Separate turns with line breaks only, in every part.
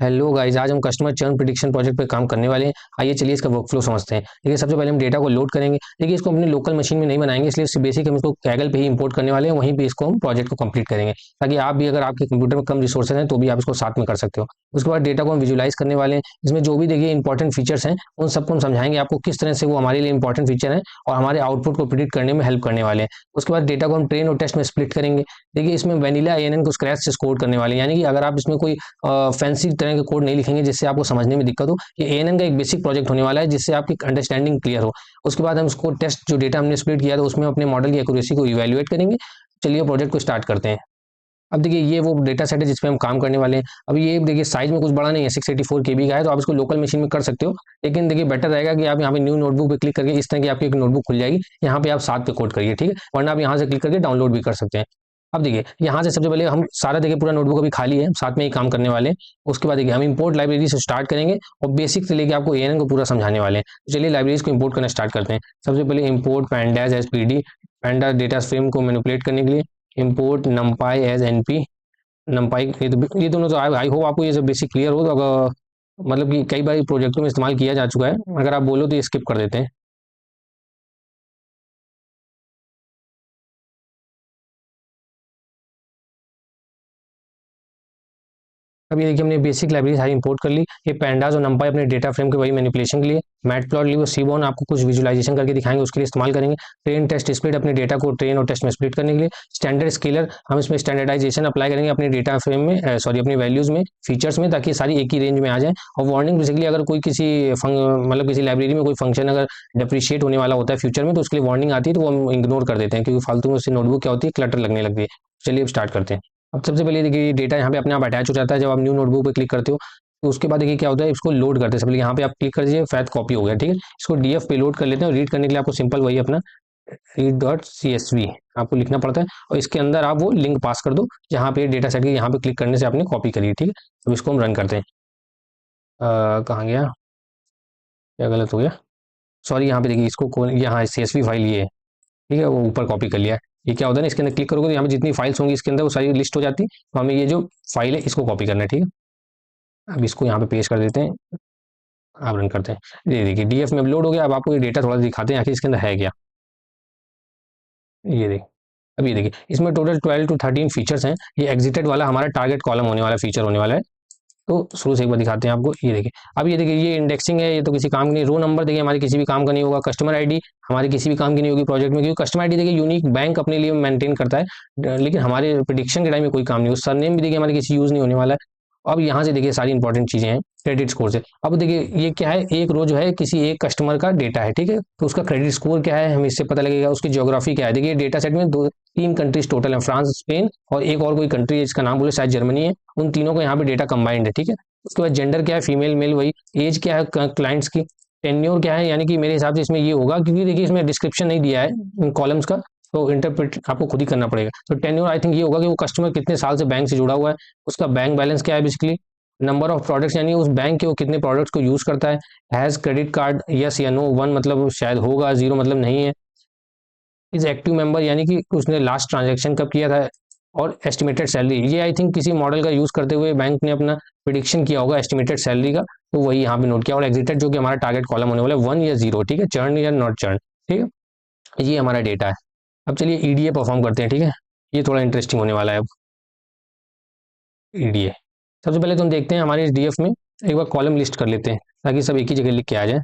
Hello guys, आज हम customer churn prediction project पे काम करने वाले हैं। आइए चलिए इसका वर्कफ्लो समझते हैं। देखिए, सबसे पहले हम डेटा को लोड करेंगे। देखिए, इसको अपनी लोकल मशीन में नहीं बनाएंगे, इसलिए इससे बेसिक हम इसको कैगल पे ही इंपोर्ट करने वाले हैं। वहीं पे इसको हम प्रोजेक्ट को कंप्लीट करेंगे, ताकि आप भी, अगर आपके कंप्यूटर में कम रिसोर्सेज हैं तो भी आप इसको साथ में कर सकते हो। उसके बाद डेटा को हम विजुलाइज करने वाले हैं। इसमें जो भी देखिए इंपॉर्टेंट फीचर्स हैं, उन सबको हम समझाएंगे आपको किस तरह से वो हमारे लिए इंपॉर्टेंट फीचर हैं और हमारे आउटपुट को प्रिडिक्ट करने में हेल्प करने वाले हैं। उसके बाद डेटा को हम ट्रेन और टेस्ट में स्प्लिट करेंगे। देखिए, इसमें वैनिला एएनएन को स्क्रैच से कोड करने वाले हैं, यानी कि अगर आप इसमें कोई फैंसी तरह के कोड नहीं लिखेंगे जिससे आपको समझने में दिक्कत हो। ये एएनएन का एक बेसिक प्रोजेक्ट होने वाला है, जिससे आपकी अंडरस्टैंडिंग क्लियर हो। उसके बाद हम उसको टेस्ट, जो डेटा हमने स्प्लिट किया था उसमें अपने मॉडल की एक्यूरेसी को इवैल्यूएट करेंगे। चलिए प्रोजेक्ट को स्टार्ट करते हैं। अब देखिए, ये वो डेटा सेट है जिस पे हम काम करने वाले हैं। अब ये देखिए साइज में कुछ बड़ा नहीं है, 684 केबी का है, तो आप इसको लोकल मशीन में कर सकते हो। लेकिन देखिए, बेटर रहेगा कि आप यहाँ पे न्यू नोटबुक पे क्लिक करके इस तरह की आपकी एक नोटबुक खुल जाएगी, यहाँ पे आप साथ पे कोड करिए, ठीक है। वरना आप यहाँ से क्लिक करके डाउनलोड भी कर सकते हैं। अब देखिए, यहाँ से सबसे पहले हम सारा, देखिए पूरा नोटबुक अभी खाली है, साथ में ही काम करने वाले हैं। उसके बाद देखिए हम इंपोर्ट लाइब्रेरी से स्टार्ट करेंगे और बेसिक से लेके आपको एएनएन को पूरा समझाने वाले हैं। तो चलिए लाइब्रेरीज को इंपोर्ट करना स्टार्ट करते हैं। सबसे पहले import pandas as PD, panda data frame को मैनिपुलेट करने के लिए। Import numpy as NP, numpy, ये दोनों तो आई होप आपको ये सब बेसिक क्लियर हो। तो अगर मतलब कि कई बार प्रोजेक्टों में इस्तेमाल किया जा चुका है, अगर आप बोलो तो ये स्किप कर देते हैं। अब ये देखिए, हमने बेसिक लाइब्रेरी सारी इंपोर्ट कर ली। ये पैंडास और नंपाई अपने डेटा फ्रेम के वही मैनिपुलेशन के लिए। मैटप्लॉटली और सीबॉन आपको कुछ विजुअलाइजेशन करके दिखाएंगे, उसके लिए इस्तेमाल करेंगे। ट्रेन टेस्ट स्प्लिट, अपने डेटा को ट्रेन और टेस्ट में स्प्लिट करने के लिए। स्टैंडर्ड स्केलर, हम इसमें स्टैंडर्डाइजेशन अप्लाई करेंगे अपने डेटा फ्रेम में, सॉरी अपनी वैल्यूज में, फीचर्स में, ताकि सारी एक ही रेंज में आ जाए। और वार्निंग, बेसिकली अगर कोई किसी मतलब किसी लाइब्रेरी में कोई फंक्शन अगर डिप्रिशिएट होने वाला होता है फ्यूचर में, तो उसके लिए वार्निंग आती है, तो वो हम इग्नोर कर देते हैं, क्योंकि फालतू में उससे नोटबुक क्या होती है, क्लटर लगने लगती है। चलिए अब स्टार्ट करते हैं। अब सबसे पहले देखिए, डेटा यहाँ पे अपने आप अटैच हो जाता है जब आप न्यू नोटबुक पे क्लिक करते हो। तो उसके बाद देखिए क्या होता है, इसको लोड करते हैं। सबसे पहले यहाँ पे आप क्लिक कर दीजिए, फैथ कॉपी हो गया, ठीक है। इसको डीएफ पे लोड कर लेते हैं। और रीड करने के लिए आपको सिंपल वही अपना read dot C S V आपको लिखना पड़ता है, और इसके अंदर आप वो लिंक पास कर दो जहाँ पे डेटा सेट की, यहाँ पे क्लिक करने से आपने कॉपी करी है, ठीक है। अब इसको हम रन करते हैं। कहाँ गया, क्या गलत हो गया, सॉरी। यहाँ पे देखिए, इसको यहाँ सी एस वी फाइल ये है, ठीक है, वो ऊपर कॉपी कर लिया है। ये क्या होता है ना, इसके अंदर क्लिक करोगे तो यहाँ पे जितनी फाइल्स होंगी इसके अंदर वो सारी लिस्ट हो जाती है। तो हमें ये जो फाइल है इसको कॉपी करना है, ठीक है। अब इसको यहाँ पे पेस्ट कर देते हैं, आप रन करते हैं। ये देखिए डीएफ में अपलोड हो गया। अब आपको ये डेटा थोड़ा दिखाते हैं आखिर इसके अंदर है क्या। ये देखिए, अब ये देखिए, इसमें टोटल 12 to 13 फीचर्स हैं। ये एग्जिटेड वाला हमारा टारगेट कॉलम होने वाला फीचर होने वाला है। तो शुरू से एक बार दिखाते हैं आपको। ये देखिए, अब ये देखिए, ये इंडेक्सिंग है, ये तो किसी काम की नहीं। रो नंबर देखिए, हमारी किसी भी काम का नहीं होगा। कस्टमर आईडी हमारी किसी भी काम की नहीं होगी प्रोजेक्ट में, क्योंकि कस्टमर आईडी देखिए यूनिक बैंक अपने लिए मेंटेन करता है, लेकिन हमारे प्रिडिक्शन के टाइम में कोई काम नहीं हो। सरनेम भी देखिए हमारे किसी यूज नहीं होने वाला है। अब यहाँ से देखिए सारी इंपॉर्टेंट चीजें हैं क्रेडिट स्कोर से। अब देखिए ये क्या है, एक रो जो है किसी एक कस्टमर का डेटा है, ठीक है। तो उसका क्रेडिट स्कोर क्या है हमें इससे पता लगेगा। उसकी ज्योग्राफी क्या है, देखिए डेटा सेट में दो तीन कंट्रीज टोटल है, फ्रांस, स्पेन और एक और कोई कंट्री है जिसका नाम बोले शायद जर्मनी है। उन तीनों को यहाँ पे डेटा कंबाइंड है, ठीक है। उसके बाद जेंडर क्या है, फीमेल मेल वही। एज क्या है क्लाइंट्स की। टेन्योर क्या है, यानी कि मेरे हिसाब से इसमें ये होगा, क्योंकि देखिए इसमें डिस्क्रिप्शन नहीं दिया है कॉलम्स का, तो इंटरप्रेट आपको खुद ही करना पड़ेगा। तो टेन्योर आई थिंक ये होगा कि वो कस्टमर कितने साल से बैंक से जुड़ा हुआ है। उसका बैंक बैलेंस क्या है बेसिकली। नंबर ऑफ प्रोडक्ट्स, यानी उस बैंक के वो कितने प्रोडक्ट्स को यूज करता है। हैज क्रेडिट कार्ड, यस या नो। वन मतलब शायद होगा, जीरो मतलब नहीं है। इज एक्टिव मेंबर, यानी कि उसने लास्ट ट्रांजेक्शन कब किया था। और एस्टिमेटेड सैलरी, ये आई थिंक किसी मॉडल का यूज करते हुए बैंक ने अपना प्रिडिक्शन किया होगा एस्टिमेटेड सैलरी का, तो वही यहाँ पे नोट किया। और एग्जिटेड जो कि हमारा टारगेट कॉलम होने वाला है, वन या जीरो, ठीक है, चर्न या नॉट चर्न, ठीक है। ये हमारा डेटा है। अब चलिए ईडीए परफॉर्म करते हैं, ठीक है। ये थोड़ा इंटरेस्टिंग होने वाला है। अब ईडीए, सबसे पहले तो हम देखते हैं हमारे इस डीएफ में, एक बार कॉलम लिस्ट कर लेते हैं ताकि सब एक ही जगह लिख के आ जाए।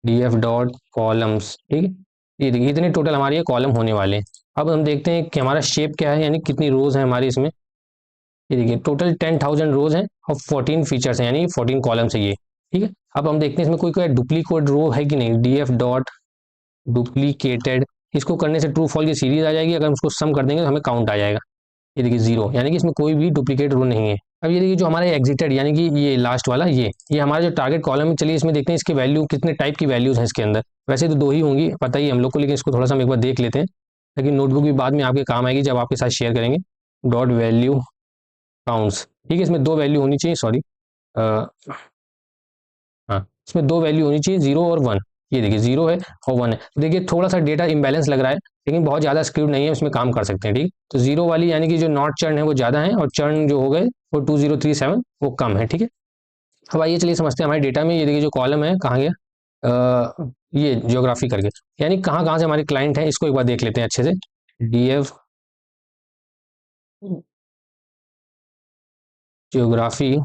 डीएफ डॉट कॉलम्स, ठीक है। ये देखिए इतने टोटल हमारे ये कॉलम होने वाले हैं। अब हम देखते हैं कि हमारा शेप क्या है, यानी कितनी रोज है हमारी इसमें। ये देखिए टोटल 10,000 रोज हैं और 14 फीचर्स हैं, यानी 14 कॉलम्स है ये, ठीक है। अब हम देखते हैं इसमें कोई कोई डुप्लीकेट रो है कि नहीं। डीएफ डॉट डुप्लीकेटेड, इसको करने से ट्रू फॉल की सीरीज आ जाएगी। अगर हम उसको सम कर देंगे तो हमें काउंट आ जाएगा। ये देखिए जीरो, यानी कि इसमें कोई भी डुप्लीकेट रो नहीं है। अब ये देखिए जो हमारा एग्जिटेड, यानी कि ये लास्ट वाला, ये हमारा जो टारगेट कॉलम है। चलिए इसमें देखते हैं इसकी वैल्यू, कितने टाइप की वैल्यूज हैं इसके अंदर। वैसे तो दो ही होंगी, पता ही है हम लोग को, लेकिन इसको थोड़ा सा हम एक बार देख लेते हैं, लेकिन नोटबुक भी बाद में आपके काम आएगी जब आपके साथ शेयर करेंगे। डॉट वैल्यू काउंट्स, ठीक है। इसमें दो वैल्यू होनी चाहिए, सॉरी, हाँ, इसमें दो वैल्यू होनी चाहिए, जीरो और वन। ये देखिए जीरो है और वन है। तो देखिए थोड़ा सा डेटा इम्बैलेंस लग रहा है, लेकिन बहुत ज़्यादा स्क्रिप्ट नहीं है, इसमें काम कर सकते हैं, ठीक। तो जीरो वाली यानी कि जो नॉट चर्न है वो ज़्यादा है, और चर्न जो हो गए वो 2037 वो कम है, ठीक है। अब आइए चलिए समझते हैं हमारे डेटा में, ये देखिए जो कॉलम है कहाँ गया, ये ज्योग्राफी करके, यानी कहाँ कहाँ से हमारे क्लाइंट हैं, इसको एक बार देख लेते हैं अच्छे से। DF geography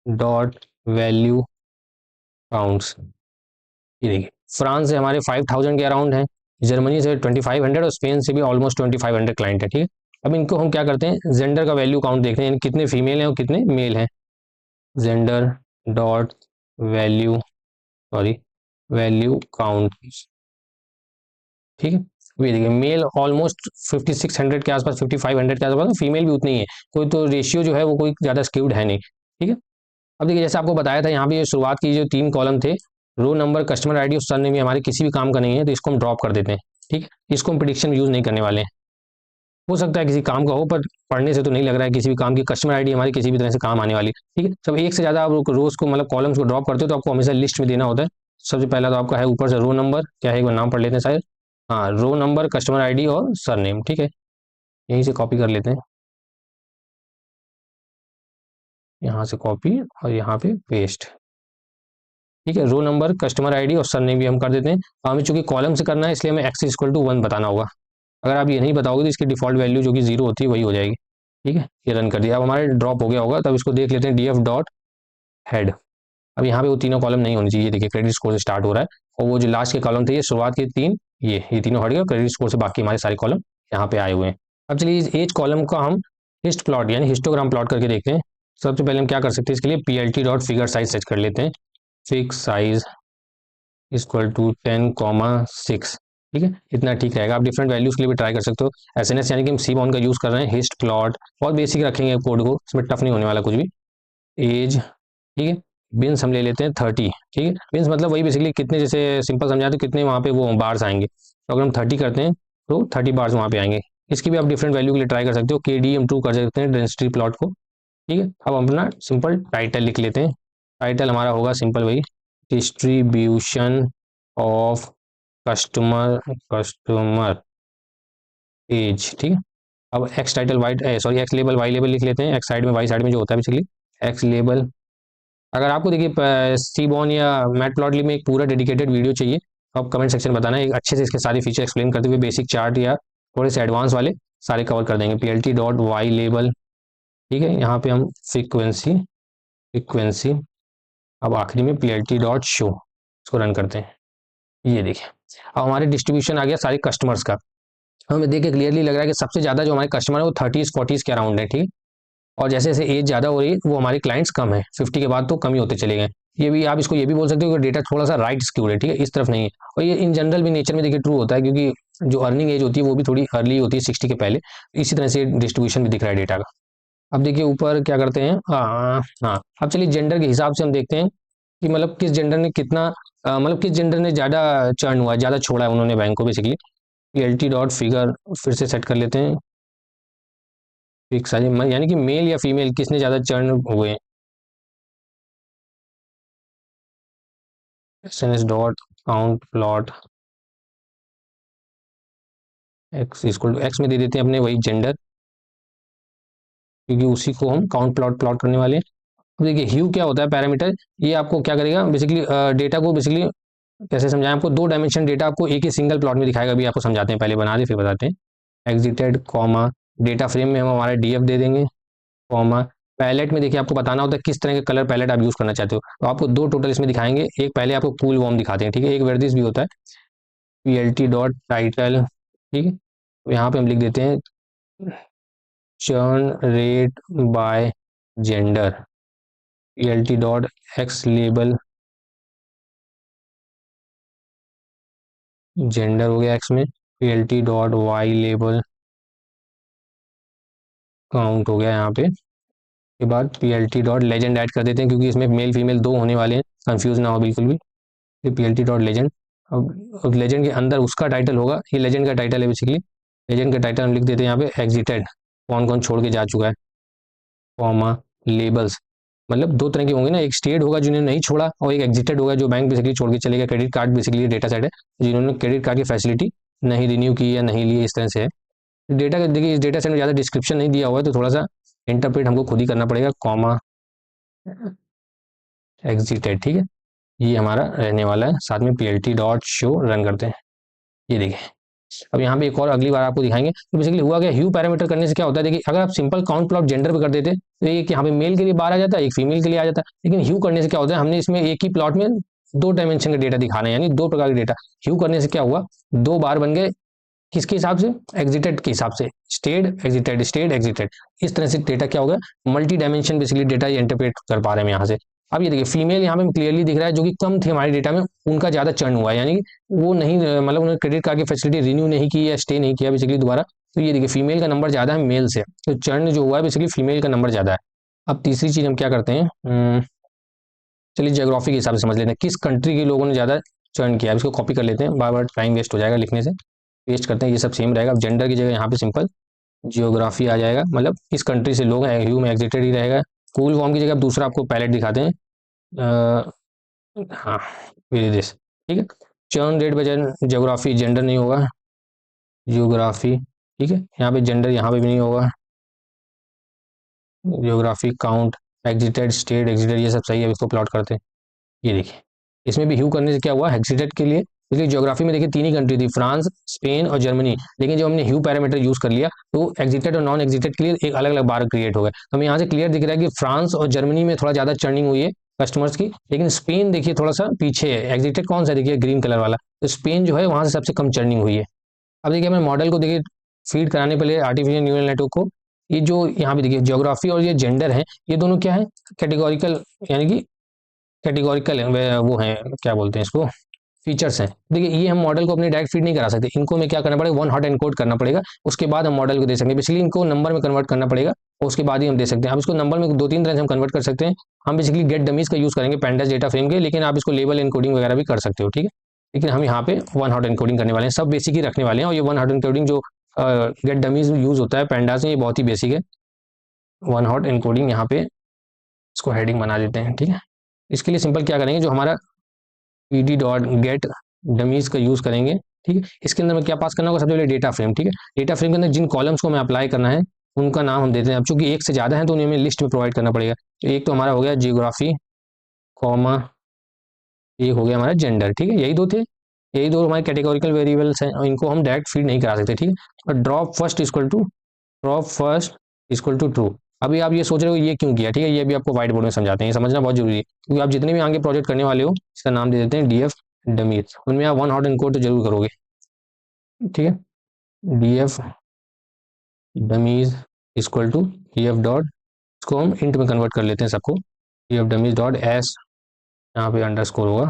dot value counts, ये देखिए फ्रांस से हमारे 5000 के अराउंड है, जर्मनी से 2500 और स्पेन से भी ऑलमोस्ट 2500 क्लाइंट है, ठीक है। अब इनको हम क्या करते हैं, जेंडर का वैल्यू काउंट देखते हैं, यानी कितने फीमेल हैं और कितने मेल हैं। Gender dot value, sorry value count, ठीक है। अब ये देखिए मेल ऑलमोस्ट 5600 के आसपास, 5500 के आसपास, फीमेल भी उतनी ही है, कोई तो रेशियो जो है वो कोई ज़्यादा स्क्यूड है नहीं, ठीक है। अब देखिए जैसे आपको बताया था यहाँ पे शुरुआत की जो 3 कॉलम थे, रो नंबर कस्टमर आईडी और सरनेम, ये हमारे किसी भी काम का नहीं है, तो इसको हम ड्रॉप कर देते हैं, ठीक है। इसको हम प्रिडिक्शन यूज नहीं करने वाले हैं, हो सकता है किसी काम का हो, पर पढ़ने से तो नहीं लग रहा है किसी भी काम की कस्टमर आईडी हमारी किसी भी तरह से काम आने वाली, ठीक है। जब एक से ज़्यादा आप रोज को मतलब कॉलम्स को ड्रॉप करते हो तो आपको हमेशा लिस्ट में देना होता है। सबसे पहला तो आपका है ऊपर से रो नंबर, क्या है एक बार नाम पढ़ लेते हैं शायद, हाँ रो नंबर कस्टमर आईडी और सरनेम, ठीक है। यहीं से कॉपी कर लेते हैं, यहाँ से कॉपी और यहाँ पे पेस्ट, ठीक है। रो नंबर कस्टमर आईडी और सरनेम भी हम कर देते हैं। हमें चूंकि कॉलम से करना है इसलिए हमें एक्स इक्वल टू 1 बताना होगा, अगर आप ये नहीं बताओगे तो इसकी डिफॉल्ट वैल्यू जो कि 0 होती है वही हो जाएगी, ठीक है। ये रन कर दिया, अब हमारे ड्रॉप हो गया होगा, तब इसको देख लेते हैं डी एफ डॉट हेड। अब यहाँ पे वो तीनों कॉलम नहीं होनी चाहिए, देखिए क्रेडिट स्कोर से स्टार्ट हो रहा है, और वो जो लास्ट के कॉलम थे ये शुरुआत के 3, ये तीनों हट गए, क्रेडिट स्कोर से बाकी हमारे सारे कॉलम यहाँ पे आए हुए हैं। अब चलिए इस एज कॉलम का हम हिस्ट प्लॉट यानी हिस्टोग्राम प्लॉट करके देखते हैं। सबसे पहले हम क्या कर सकते हैं, इसके लिए P L T dot figure size set कर लेते हैं, फिक्स साइज इक्वल टू 10,6, ठीक है, इतना ठीक रहेगा। आप डिफरेंट वैल्यूज के लिए भी ट्राई कर सकते हो। एस एन एस यानी कि हम सी बॉन का यूज कर रहे हैं, हिस्ट प्लॉट बहुत बेसिक रखेंगे कोड को, इसमें टफ नहीं होने वाला कुछ भी। एज, ठीक है। बिन्स हम ले लेते हैं 30, ठीक है। बिन्स मतलब वही बेसिकली कितने, जैसे सिंपल समझाए तो कितने वहाँ पे वो बार्स आएंगे, तो अगर हम 30 करते हैं तो 30 बार्स वहाँ पे आएंगे। इसकी भी आप डिफरेंट वैल्यू के लिए ट्राई कर सकते हो, के डी हम 2 कर सकते हैं डेंसिटी प्लॉट को, ठीक है। अब हम अपना सिंपल टाइटल लिख लेते हैं, टाइटल हमारा होगा सिंपल वही, डिस्ट्रीब्यूशन ऑफ कस्टमर एज, ठीक है। अब X title Y, sorry X label Y label लिख लेते हैं, एक्स साइड में वाई साइड में जो होता है बेसिकली एक्स लेबल। अगर आपको देखिए सी बॉन या मैट प्लॉटली में एक पूरा डेडिकेटेड वीडियो चाहिए तो आप कमेंट सेक्शन में बताना, एक अच्छे से इसके सारे फीचर एक्सप्लेन करते हुए बेसिक चार्ट या थोड़े से एडवांस वाले सारे कवर कर देंगे। P L T dot Y label, ठीक है, यहाँ पे हम फ्रीक्वेंसी फ्रीक्वेंसी, अब आखिरी में P L T dot show, इसको रन करते हैं। ये देखिए अब हमारे डिस्ट्रीब्यूशन आ गया सारे कस्टमर्स का, हमें देख के क्लियरली लग रहा है कि सबसे ज़्यादा जो हमारे कस्टमर है वो 30s 40s के अराउंड है, ठीक है। और जैसे जैसे एज ज़्यादा हो रही है वो हमारे क्लाइंट्स कम है, 50 के बाद तो कम ही होते चले गए। ये भी आप इसको ये भी बोल सकते हो कि डेटा थोड़ा सा राइट स्क्यूड है, ठीक है, इस तरफ नहीं है। और ये इन जनरल भी नेचर में देखिए ट्रू होता है, क्योंकि जो अर्निंग एज होती है वो भी थोड़ी अर्ली होती है 60 के पहले, इसी तरह से डिस्ट्रीब्यूशन भी दिख रहा है डेटा का। अब देखिए ऊपर क्या करते हैं, हाँ अब चलिए जेंडर के हिसाब से हम देखते हैं कि मतलब किस जेंडर ने कितना, मतलब किस जेंडर ने ज़्यादा चर्न हुआ है, ज़्यादा छोड़ा है उन्होंने बैंक को basically. P L T dot figure फिर से सेट कर लेते हैं, फिक्स यानी कि मेल या फीमेल किसने ज़्यादा चर्न हुए हैं। S N S dot count plot X equal to X में दे देते हैं अपने वही जेंडर, क्योंकि उसी को हम काउंट प्लॉट प्लॉट करने वाले हैं। अब देखिए ह्यू क्या होता है पैरामीटर, ये आपको क्या करेगा बेसिकली, डेटा को बेसिकली कैसे समझाएं आपको, 2 डायमेंशन डेटा आपको एक ही सिंगल प्लॉट में दिखाएगा, अभी आपको समझाते हैं, पहले बना दे फिर बताते हैं। एग्जिटेड कॉमा, डेटा फ्रेम में हम हमारा डीएफ दे देंगे, कॉमा पैलेट में देखिए आपको बताना होता है किस तरह के कलर पैलेट आप यूज करना चाहते हो, तो आपको 2 टोटल इसमें दिखाएंगे, एक पहले आपको कूल वॉर्म दिखाते हैं, ठीक है, एक वर्दिश भी होता है। P L T dot title, ठीक है, तो यहाँ पे हम लिख देते हैं churn rate by gender, P L T dot X label, gender हो गया एक्स में, P L T dot Y label count हो गया यहाँ पे, के बाद P L T dot legend add कर देते हैं, क्योंकि इसमें मेल फीमेल 2 होने वाले हैं, कंफ्यूज ना हो बिल्कुल भी। फिर P L T dot legend, अब लेजेंड के अंदर उसका टाइटल होगा, ये लेजेंड का टाइटल है बेसिकली, लेजेंड का टाइटल हम लिख देते हैं यहाँ पे एग्जिटेड, कौन कौन छोड़ के जा चुका है, कॉमा लेबल्स, मतलब 2 तरह के होंगे ना, एक स्टेट होगा जिन्होंने नहीं छोड़ा और एक एग्जिटेड होगा जो बैंक बेसिकली छोड़ के चले गया। Credit card basically data set है जिन्होंने क्रेडिट कार्ड की फैसिलिटी नहीं रिन्यू की या नहीं ली, इस तरह से है डेटा का। देखिए इस डेटा सेट में ज़्यादा डिस्क्रिप्शन नहीं दिया हुआ है, तो थोड़ा सा इंटरप्रेट हमको खुद ही करना पड़ेगा, कॉमा एग्जिटेड, ठीक है, ये हमारा रहने वाला है। साथ में plt डॉट शो रन करते हैं, ये देखिए। अब यहाँ पे एक और अगली बार आपको दिखाएंगे। तो बेसिकली हुआ क्या, ह्यू पैरामीटर करने से क्या होता है, देखिए अगर आप सिंपल काउंट प्लॉट जेंडर पे कर देते तो ये कि यहाँ पे मेल के लिए बार आ जाता है, एक फीमेल के लिए आ जाता है। लेकिन ह्यू करने से क्या होता है, हमने इसमें एक ही प्लॉट में दो डायमेंशन का डेटा दिखाना है, यानी दो प्रकार के डेटा। ह्यू करने से क्या हुआ, दो बार बन गए, किसके हिसाब से, एग्जिटेड के हिसाब से, स्टेड एग्जिटेड स्टेड एग्जिटेड। इस तरह से डेटा क्या होगा, multi dimension basically data interpret कर पा रहे हैं यहाँ से। अब ये देखिए फीमेल यहाँ पे क्लियरली दिख रहा है, जो कि कम थे हमारे डेटा में, उनका ज्यादा चर्न हुआ है, यानी वो नहीं मतलब उन्होंने क्रेडिट कार्ड की फैसिलिटी रिन्यू नहीं की या स्टे नहीं किया बेसिकली दोबारा। तो ये देखिए फीमेल का नंबर ज्यादा है मेल से, तो चर्न जो हुआ है बेसिकली फीमेल का नंबर ज्यादा है। अब तीसरी चीज हम क्या करते हैं, चलिए ज्योग्राफी के हिसाब से समझ लेते हैं, किस कंट्री के लोगों ने ज्यादा चर्न किया। इसको कॉपी कर लेते हैं, बार बार टाइम वेस्ट हो जाएगा लिखने से, पेस्ट करते हैं, ये सब सेम रहेगा। अब जेंडर की जगह यहाँ पे सिंपल जियोग्राफी आ जाएगा, मतलब इस कंट्री से लोग हैं, ह्यू में एग्जिटेड ही रहेगा। कूल फॉर्म की जगह अब दूसरा आपको पैलेट दिखाते हैं, हाँ विदेश, ठीक है। चर्न रेट बजाय ज्योग्राफी, जेंडर नहीं होगा, जियोग्राफी, ठीक है। यहाँ पे जेंडर यहाँ पे भी नहीं होगा, geography count exerted state exerted, ये सब सही है। इसको प्लॉट करते हैं, ये देखिए इसमें भी ह्यू करने से क्या हुआ, हेक्सिटेट के लिए, इसलिए ज्योग्राफी में देखिए तीन ही कंट्री थी, फ्रांस स्पेन और जर्मनी। लेकिन जब हमने ह्यू पैरामीटर यूज कर लिया तो एग्जिटेड और नॉन एग्जिटेड के लिए एक अलग अलग बार क्रिएट हो गए। तो हमें यहाँ से क्लियर दिख रहा है कि फ्रांस और जर्मनी में थोड़ा ज्यादा चर्निंग हुई है कस्टमर्स की, लेकिन स्पेन देखिए थोड़ा सा पीछे है। एग्जिटेड कौन सा देखिए ग्रीन कलर वाला, तो स्पेन जो है वहां से सबसे कम चर्निंग हुई है। अब देखिए हमें मॉडल को देखिए फीड कराने पहले आर्टिफिशियल न्यूरल नेटवर्क को, ये जो यहाँ पे देखिए ज्योग्राफी और ये जेंडर है, ये दोनों क्या है, कैटेगोरिकल, यानी कि कैटेगोरिकल वो है, क्या बोलते हैं इसको, फीचर्स हैं। देखिए ये हम मॉडल को अपने डायरेक्ट फीड नहीं करा सकते, इनको हमें क्या करना पड़ेगा, वन हॉट एनकोड करना पड़ेगा, उसके बाद हम मॉडल को दे सकते हैं। बेसिकली इनको नंबर में कन्वर्ट करना पड़ेगा और उसके बाद ही हम दे सकते हैं। अब इसको नंबर में दो तीन तरह से हम कन्वर्ट कर सकते हैं। हम बेसिकली गेट डमीज का यूज करेंगे पैंडास डेटा फ्रेम के, लेकिन आप इसको लेबल एनकोडिंग वगैरह भी कर सकते हो, ठीक है। लेकिन हम यहाँ पे वन हॉट एनकोडिंग करने वाले हैं, सब बेसिक ही रखने वाले हैं। और ये वन हॉट एनकोडिंग जो गेट डमीज यूज होता है पैंडास में, ये बहुत ही बेसिक है। वन हॉट एनकोडिंग यहाँ पे इसको हेडिंग बना देते हैं, ठीक है। इसके लिए सिंपल क्या करेंगे, जो हमारा pd डॉट गेट डमीज का यूज करेंगे, ठीक है। इसके अंदर में क्या पास करना होगा, सबसे पहले डेटा फ्रेम, ठीक है। डेटा फ्रेम के अंदर जिन कॉलम्स को हमें अप्लाई करना है उनका नाम हम देते हैं। अब चूंकि एक से ज्यादा है तो उन्हें हमें लिस्ट में प्रोवाइड करना पड़ेगा। तो एक तो हमारा हो गया जियोग्राफी, कॉमा, एक हो गया हमारा जेंडर, ठीक है। यही दो थे, यही दो हमारे कैटेगोरिकल वेरिएबल्स हैं और इनको हम डायरेक्ट फीड नहीं करा सकते, ठीक है। और drop first equal to true. अभी आप ये सोच रहे हो ये क्यों किया, ठीक है, ये भी आपको व्हाइट बोर्ड में समझाते हैं, ये समझना बहुत जरूरी है, क्योंकि आप जितने भी आगे प्रोजेक्ट करने वाले हो इसका नाम दे देते हैं डीएफ डमीज, उनमें आप वन हॉट एनकोड तो जरूर करोगे, ठीक है। DF dummies equal to DF dot, इसको हम इंट में कन्वर्ट कर लेते हैं सबको, डीएफ डमीज डॉट एस, यहाँ पे अंडरस्कोर होगा,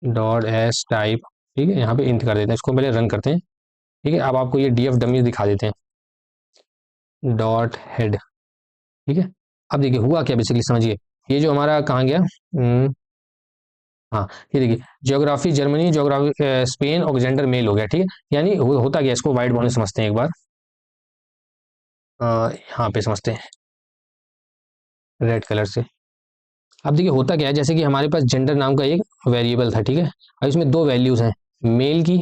डॉट एस टाइप, ठीक है। यहाँ पे इंट कर देते हैं, इसको पहले रन करते हैं, ठीक है। अब आपको ये डीएफ डमीज दिखा देते हैं, डॉट हेड, ठीक है। अब देखिए हुआ क्या बेसिकली समझिए, ये जो हमारा कहाँ गया, हाँ ये देखिए ज्योग्राफी जर्मनी, ज्योग्राफी स्पेन और जेंडर मेल हो गया, ठीक है। यानी होता गया, इसको वाइट बोर्ड में समझते हैं एक बार, यहाँ पे समझते हैं रेड कलर से। अब देखिए होता क्या है, जैसे कि हमारे पास जेंडर नाम का एक वेरिएबल था, ठीक है। अब इसमें दो वैल्यूज हैं, मेल की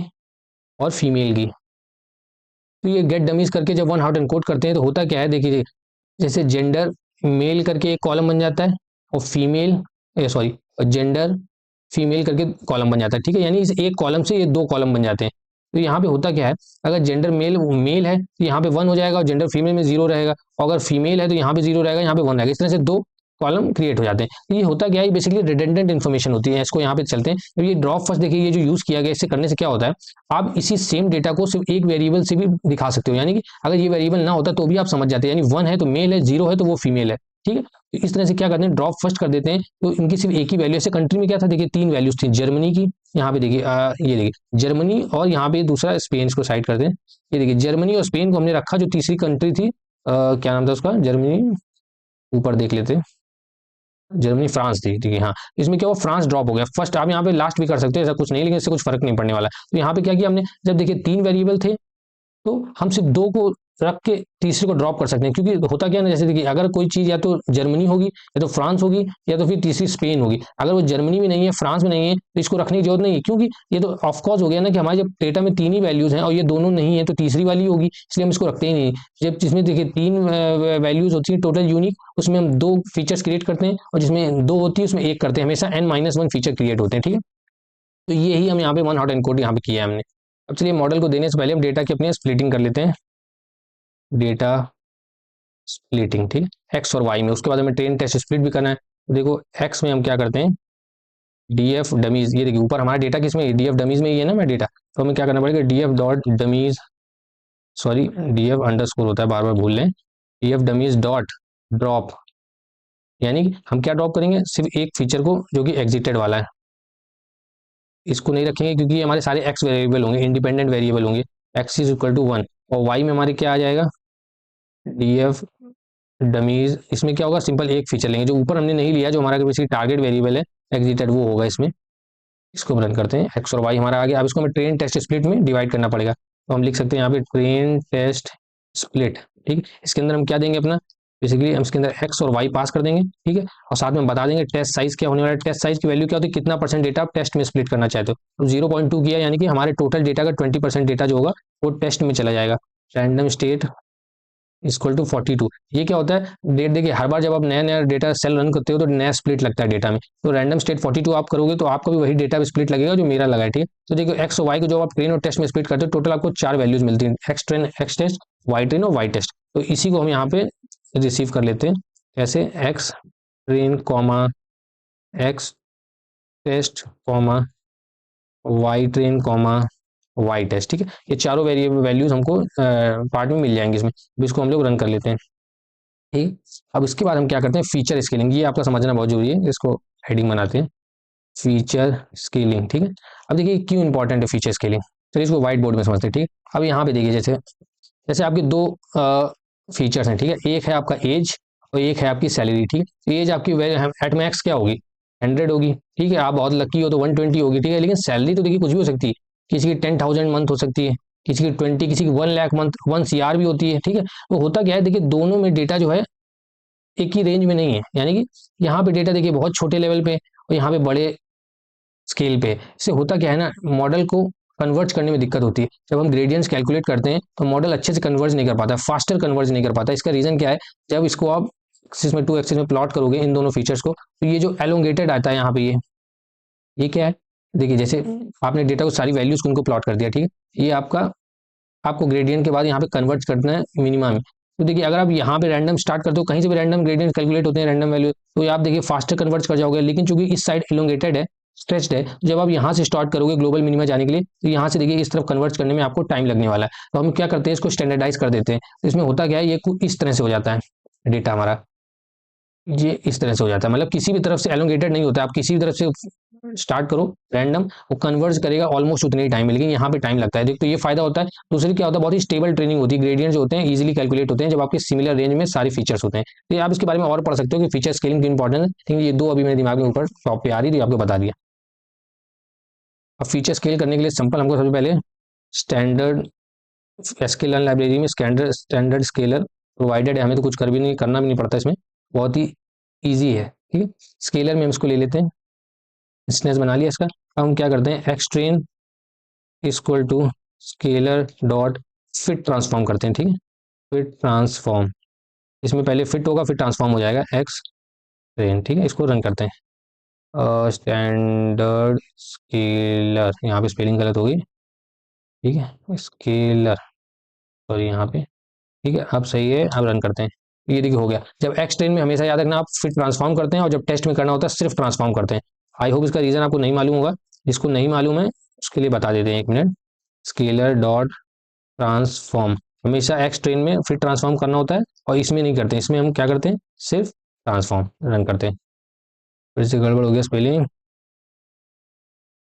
और फीमेल की। तो ये गेट डमीज करके जब वन हॉट एनकोड करते हैं तो होता क्या है, देखिए जैसे जेंडर मेल करके एक कॉलम बन जाता है और फीमेल, सॉरी जेंडर फीमेल करके कॉलम बन जाता है, ठीक है। यानी इस एक कॉलम से ये दो कॉलम बन जाते हैं। तो यहाँ पे होता क्या है, अगर जेंडर मेल है तो यहाँ पे वन हो जाएगा और जेंडर फीमेल में जीरो रहेगा, और अगर फीमेल है तो यहाँ पे जीरो रहेगा, यहाँ पे वन रहेगा। इस तरह से दो कॉलम क्रिएट हो जाते हैं। तो ये होता क्या है, बेसिकली रिडंडेंट इन्फॉर्मेशन होती है। इसको यहाँ पे चलते हैं, तो ये ड्रॉप फर्स्ट देखिए, ये जो यूज किया गया, इससे करने से क्या होता है, आप इसी सेम डेटा को सिर्फ एक वेरिएबल से भी दिखा सकते हो। यानी कि अगर ये वेरिएबल ना होता तो भी आप समझ जाते हैं, यानी वन है तो मेल है, जीरो है तो वो फीमेल है, ठीक है। तो इस तरह से क्या करते हैं, ड्रॉप फर्स्ट कर देते हैं, तो इनकी सिर्फ एक ही वैल्यू। से कंट्री में क्या था, देखिए तीन वैल्यूज थी जर्मनी की, यहाँ पे देखिए ये देखिए जर्मनी, और यहाँ पे दूसरा स्पेन को साइड करते हैं। ये देखिए जर्मनी और स्पेन को हमने रखा, जो तीसरी कंट्री थी क्या नाम था उसका, जर्मनी, ऊपर देख लेते हैं, जर्मनी फ्रांस थी, ठीक है। हाँ इसमें क्या हुआ, फ्रांस ड्रॉप हो गया फर्स्ट। आप यहाँ पे लास्ट भी कर सकते हैं, ऐसा कुछ नहीं, लेकिन इससे कुछ फर्क नहीं पड़ने वाला। तो यहाँ पे क्या किया हमने, जब देखिए तीन वेरिएबल थे तो हम सिर्फ दो को रख के तीसरे को ड्रॉप कर सकते हैं, क्योंकि होता क्या है ना, जैसे देखिए अगर कोई चीज़ या तो जर्मनी होगी या तो फ्रांस होगी या तो फिर तीसरी स्पेन होगी, अगर वो जर्मनी में नहीं है, फ्रांस में नहीं है, तो इसको रखने की जरूरत नहीं है, क्योंकि ये तो ऑफकोर्स हो गया ना कि हमारे जब डेटा में तीन ही वैल्यूज हैं और ये दोनों नहीं है तो तीसरी वाली होगी, इसलिए हम इसको रखते ही नहीं। जब जिसमें देखिए तीन वैल्यूज होती है टोटल यूनिक, उसमें हम दो फीचर्स क्रिएट करते हैं, और जिसमें दो होती है उसमें एक करते हैं, हमेशा n-1 फीचर क्रिएट होते हैं, ठीक है। तो ये ही हम यहाँ पे वन हॉट एनकोड यहाँ पे किया है हमने। अब चलिए मॉडल को देने से पहले हम डेटा की अपनी स्प्लिटिंग कर लेते हैं, डेटा स्प्लिटिंग, ठीक है, एक्स और वाई में। उसके बाद हमें ट्रेन टेस्ट स्प्लिट भी करना है। तो देखो एक्स में हम क्या करते हैं, डी एफ डमीज, ये देखिए ऊपर हमारा डेटा किसमें, डी एफ डमीज में ही है ना मैं डेटा, तो हमें क्या करना पड़ेगा, D F dot dummies, sorry D F underscore होता है, बार बार भूल लें, D F dummies dot drop, यानी कि हम क्या ड्रॉप करेंगे, सिर्फ एक फीचर को जो कि एग्जिटेड वाला है, इसको नहीं रखेंगे क्योंकि ये हमारे सारे एक्स वेरिएबल होंगे, इंडिपेंडेंट वेरिएबल होंगे, एक्स इज इक्वल टू 1, और वाई में हमारे क्या आ जाएगा, डी एफ डमीज, इसमें क्या होगा, सिंपल एक फीचर लेंगे जो ऊपर हमने नहीं लिया, जो हमारा बेसिकली टारगेट वेरिएबल है एग्जिटेड, वो होगा इसमें। इसको रन करते हैं, एक्स और वाई हमारा आ गया। अब इसको हमें ट्रेन टेस्ट स्प्लिट में डिवाइड करना पड़ेगा, तो हम लिख सकते हैं यहाँ पे ट्रेन टेस्ट स्प्लिट, ठीक। इसके अंदर हम क्या देंगे अपना, बेसिकली हम इसके अंदर एक्स और वाई पास कर देंगे, ठीक है, और साथ में बता देंगे टेस्ट साइज क्या होने वाला है, टेस्ट साइज की वैल्यू क्या होती है, कितना परसेंट डेटा आप टेस्ट में स्प्लिट करना चाहते हो, तो 0.2 किया, यानी कि हमारे टोटल डेटा का 20% डेटा जो होगा वो टेस्ट में चला जाएगा। रैंडम स्टेट इक्वल टू 42, ये क्या होता है, डेट देखिए हर बार जब आप नया नया डेटा सेल रन करते हो तो नया स्प्लिट लगता है डेटा में, तो रैंडम स्टेट 42 आप करोगे तो आपको भी वही डेटा स्प्लिट लगेगा जो मेरा लगा है, ठीक है। तो देखिए एक्स और वाई को जो आप ट्रेन और टेस्ट में स्प्लिट करते हो, टोटल आपको 4 वैल्यूज मिलती हैं, X train X test, Y train और वाई टेस्ट। तो इसी को हम यहाँ पे रिसीव कर लेते हैं, कैसे, X train comma X test comma Y train comma Y test, ठीक है। ये चारों वेरिएबल वैल्यूज हमको पार्ट में मिल जाएंगे इसमें। अब इसको हम लोग रन कर लेते हैं, ठीक। अब इसके बाद हम क्या करते हैं, फीचर स्केलिंग, ये आपका समझना बहुत जरूरी है, इसको हेडिंग बनाते हैं, फीचर स्केलिंग, ठीक है। अब देखिए क्यों इंपॉर्टेंट है फीचर स्केलिंग, चलिए इसको व्हाइट बोर्ड में समझते हैं, ठीक। अब यहाँ पे देखिए जैसे जैसे आपके दो फीचर्स हैं, ठीक है, एक है आपका एज और एक है आपकी सैलरी, ठीक है। एज आपकी एट मैक्स क्या होगी, 100 होगी, ठीक है, आप बहुत लकी हो तो 120 होगी, ठीक है। लेकिन सैलरी तो देखिए कुछ भी हो सकती है, किसी की 10,000 मंथ हो सकती है, किसी की 20, किसी की 1 लाख मंथ, 1 CR भी होती है, ठीक है। तो होता क्या है, देखिए दोनों में डेटा जो है एक ही रेंज में नहीं है, यानी कि यहाँ पे डेटा देखिए बहुत छोटे लेवल पे और यहाँ पे बड़े स्केल पे। इससे होता क्या है ना, मॉडल को कन्वर्ज करने में दिक्कत होती है। जब हम ग्रेडियंट्स कैलकुलेट करते हैं तो मॉडल अच्छे से कन्वर्ज नहीं कर पाता, फास्टर कन्वर्ज नहीं कर पाता। इसका रीजन क्या है, जब इसको आप एक्सिस में 2 एक्सिस में प्लॉट करोगे इन दोनों फीचर्स को, तो ये जो एलोंगेटेड आता है यहाँ पे, ये क्या है, देखिए जैसे आपने डेटा को सारी वैल्यूज को उनको प्लॉट कर दिया, ठीक है, ये आपका आपको ग्रेडियंट के बाद यहाँ पे कन्वर्ट करना है मिनिमा में। तो देखिए अगर आप यहाँ पे रैंडम स्टार्ट करते हो, कहीं से भी रैंडम ग्रेडियंट कैलकुलेट होते हैं रैंडम वैल्यू, तो आप देखिए फास्टर कन्वर्ट कर जाओगे। लेकिन चूंकि इस साइड इलोंगेटेड है, स्ट्रेच्ड है, जब आप यहाँ से स्टार्ट करोगे ग्लोबल मिनिमा जाने के लिए, तो यहाँ से देखिए इस तरफ कन्वर्ट करने में आपको टाइम लगने वाला है। तो हम क्या करते हैं, इसको स्टैंडर्डाइज कर देते हैं। तो इसमें होता क्या है, ये इस तरह से हो जाता है डेटा हमारा, ये इस तरह से हो जाता है, मतलब किसी भी तरफ से एलोंगेटेड नहीं होता, आप किसी भी तरफ से स्टार्ट करो रैंडम, वो कन्वर्ज करेगा ऑलमोस्ट उतने ही टाइम में, लेकिन यहाँ पे टाइम लगता है। देखो तो ये फायदा होता है। दूसरी क्या होता है, बहुत ही स्टेबल ट्रेनिंग होती है, ग्रेडियंट जो होते हैं इजीली कैलकुलेट होते हैं जब आपके सिमिलर रेंज में सारे फीचर्स होते हैं। तो आप इसके बारे में और पढ़ सकते हो कि फीचर स्केलिंग की इंपॉर्टेंस है, लेकिन ये दो अभी मेरे दिमाग में ऊपर टॉप पे आ रही थी, आपको बता दिया। अब फीचर स्केल करने के लिए सिंपल हमको सबसे पहले स्टैंडर्ड एसक्यूएल लाइब्रेरी में स्टैंडर्ड स्केलर प्रोवाइडेड है, हमें तो कुछ कर भी नहीं करना भी नहीं पड़ता इसमें, बहुत ही ईजी है, ठीक है। स्केलर में हम इसको ले लेते हैं, इंस्टेंस बना लिया इसका। अब हम क्या करते हैं, X train equal to scaler dot fit transform करते हैं, ठीक है, फिट ट्रांसफॉर्म, इसमें पहले फिट होगा फिर ट्रांसफॉर्म हो जाएगा एक्स ट्रेन, ठीक है। इसको रन करते हैं, स्टैंडर्ड स्केलर, यहाँ पे स्पेलिंग गलत होगी, ठीक है, स्केलर, सॉरी यहाँ पे, ठीक है, अब सही है। अब रन करते हैं, ये देखिए हो गया। जब एक्स ट्रेन में हमेशा याद रखना आप फिट ट्रांसफॉर्म करते हैं, और जब टेस्ट में करना होता है सिर्फ ट्रांसफॉर्म करते हैं। आई होप इसका रीजन आपको नहीं मालूम होगा, जिसको नहीं मालूम है उसके लिए बता देते हैं, 1 मिनट। स्केलर डॉट ट्रांसफॉर्म, हमेशा एक्स ट्रेन में फिट ट्रांसफॉर्म करना होता है, और इसमें नहीं करते, इसमें हम क्या करते हैं, सिर्फ ट्रांसफॉर्म। रन करते हैं, फिर से गड़बड़ हो गया स्पेलिंग,